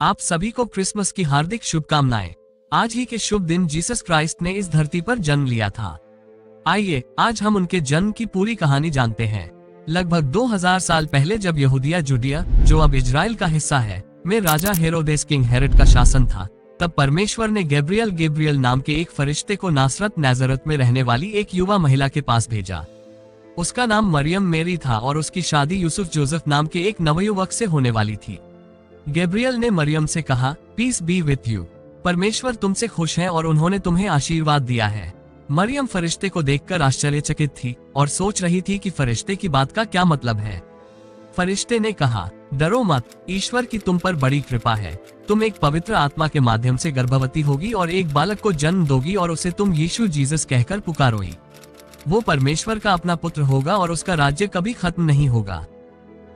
आप सभी को क्रिसमस की हार्दिक शुभकामनाएं। आज ही के शुभ दिन जीसस क्राइस्ट ने इस धरती पर जन्म लिया था। आइए आज हम उनके जन्म की पूरी कहानी जानते हैं। लगभग 2000 साल पहले जब यहूदिया जुडिया, जो अब इजराइल का हिस्सा है, में राजा हेरोदेस किंग हेरोड का शासन था, तब परमेश्वर ने गैब्रियल नाम के एक फरिश्ते को नासरत नाजरत में रहने वाली एक युवा महिला के पास भेजा। उसका नाम मरियम मेरी था और उसकी शादी यूसुफ जोसेफ नाम के एक नवयुवक से होने वाली थी। गैब्रियल ने मरियम से कहा, पीस बी विथ यू, परमेश्वर तुमसे खुश है और उन्होंने तुम्हें आशीर्वाद दिया है। मरियम फरिश्ते को देखकर आश्चर्यचकित थी और सोच रही थी कि फरिश्ते की बात का क्या मतलब है। फरिश्ते ने कहा, डरो मत, ईश्वर की तुम पर बड़ी कृपा है। तुम एक पवित्र आत्मा के माध्यम से गर्भवती होगी और एक बालक को जन्म दोगी और उसे तुम यीशु जीसस कहकर पुकारोगी। वो परमेश्वर का अपना पुत्र होगा और उसका राज्य कभी खत्म नहीं होगा।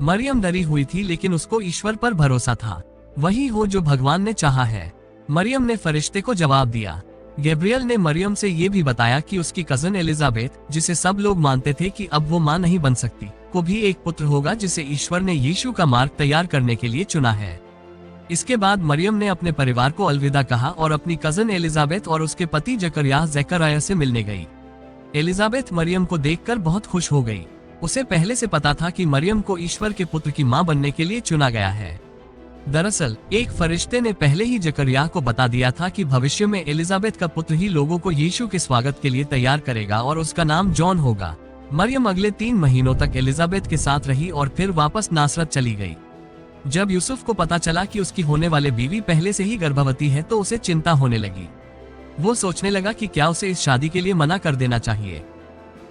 मरियम डरी हुई थी, लेकिन उसको ईश्वर पर भरोसा था। वही हो जो भगवान ने चाहा है। मरियम ने फरिश्ते को जवाब दिया। गैब्रियल ने मरियम से ये भी बताया कि उसकी कजन एलिजाबेथ, जिसे सब लोग मानते थे कि अब वो मां नहीं बन सकती, को भी एक पुत्र होगा जिसे ईश्वर ने यीशु का मार्ग तैयार करने के लिए चुना है। इसके बाद मरियम ने अपने परिवार को अलविदा कहा और अपनी कजन एलिजाबेथ और उसके पति जकरिया से मिलने गई। एलिजाबेथ मरियम को देखकर बहुत खुश हो गई। उसे पहले से पता था कि मरियम को ईश्वर के पुत्र की मां बनने के लिए चुना गया है। दरअसल एक फरिश्ते ने पहले ही जकरिया को बता दिया था कि भविष्य में एलिजाबेथ का पुत्र ही लोगों को यीशु के स्वागत के लिए तैयार करेगा और उसका नाम जॉन होगा। मरियम अगले 3 महीनों तक एलिजाबेथ के साथ रही और फिर वापस नासरत चली गई। जब यूसुफ को पता चला कि उसकी होने वाले बीवी पहले से ही गर्भवती है तो उसे चिंता होने लगी। वो सोचने लगा कि क्या उसे इस शादी के लिए मना कर देना चाहिए,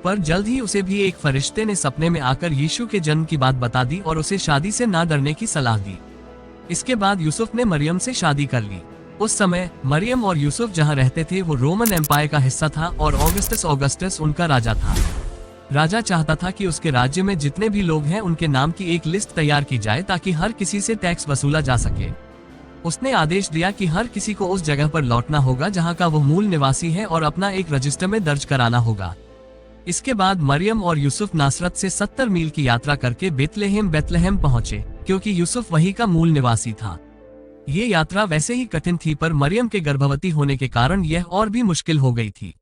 पर जल्द ही उसे भी एक फरिश्ते ने सपने में आकर यीशु के जन्म की बात बता दी और उसे शादी से ना डरने की सलाह दी। इसके बाद यूसुफ ने मरियम से शादी कर ली। उस समय मरियम और यूसुफ जहां रहते थे वो रोमन एम्पायर का हिस्सा था और ऑगस्टस उनका राजा था। राजा चाहता था कि उसके राज्य में जितने भी लोग हैं उनके नाम की एक लिस्ट तैयार की जाए ताकि हर किसी से टैक्स वसूला जा सके। उसने आदेश दिया कि हर किसी को उस जगह पर लौटना होगा जहां का वो मूल निवासी है और अपना एक रजिस्टर में दर्ज कराना होगा। इसके बाद मरियम और यूसुफ नासरत से 70 मील की यात्रा करके बेतलहम पहुंचे, क्योंकि यूसुफ वही का मूल निवासी था। ये यात्रा वैसे ही कठिन थी, पर मरियम के गर्भवती होने के कारण यह और भी मुश्किल हो गई थी।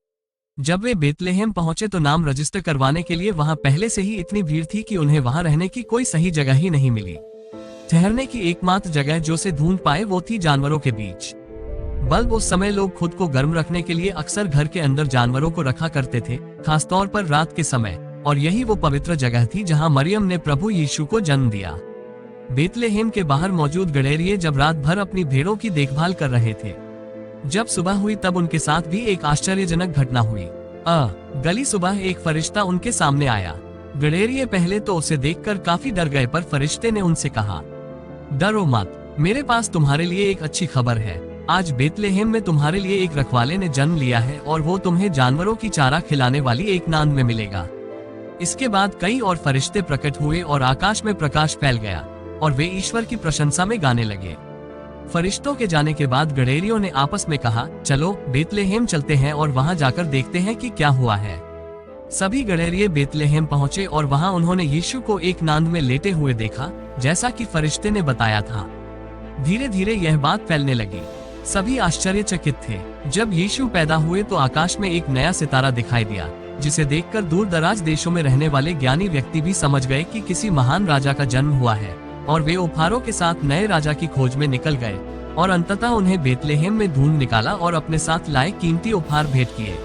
जब वे बेतलहम पहुंचे तो नाम रजिस्टर करवाने के लिए वहां पहले से ही इतनी भीड़ थी कि उन्हें वहां रहने की कोई सही जगह ही नहीं मिली। ठहरने की एकमात्र जगह जो से ढूंढ पाए वो थी जानवरों के बीच। बल्कि उस समय लोग खुद को गर्म रखने के लिए अक्सर घर के अंदर जानवरों को रखा करते थे, खासतौर पर रात के समय, और यही वो पवित्र जगह थी जहां मरियम ने प्रभु यीशु को जन्म दिया। बेतलहम के बाहर मौजूद गड़ेरिये जब रात भर अपनी भेड़ों की देखभाल कर रहे थे। जब सुबह हुई तब उनके साथ भी एक आश्चर्यजनक घटना हुई। गली सुबह एक फरिश्ता उनके सामने आया। गड़ेरिये पहले तो उसे देखकर काफी डर गए, पर फरिश्ते ने उनसे कहा, डरो मत, मेरे पास तुम्हारे लिए एक अच्छी खबर है। आज बेतलहम में तुम्हारे लिए एक रखवाले ने जन्म लिया है और वो तुम्हें जानवरों की चारा खिलाने वाली एक नांद में मिलेगा। इसके बाद कई और फरिश्ते प्रकट हुए और आकाश में प्रकाश फैल गया और वे ईश्वर की प्रशंसा में गाने लगे। फरिश्तों के जाने के बाद गड़ेरियों ने आपस में कहा, चलो बेतलहम चलते हैं और वहां जाकर देखते हैं कि क्या हुआ है। सभी गड़ेरिये बेतलहम पहुंचे और वहां उन्होंने यीशु को एक नांद में लेटे हुए देखा, जैसा कि फरिश्ते ने बताया था। धीरे धीरे यह बात फैलने लगी। सभी आश्चर्यचकित थे। जब यीशु पैदा हुए तो आकाश में एक नया सितारा दिखाई दिया, जिसे देखकर दूर दराज देशों में रहने वाले ज्ञानी व्यक्ति भी समझ गए कि किसी महान राजा का जन्म हुआ है, और वे उपहारों के साथ नए राजा की खोज में निकल गए और अंततः उन्हें बेतलहम में ढूंढ निकाला और अपने साथ लाए कीमती उपहार भेंट किए।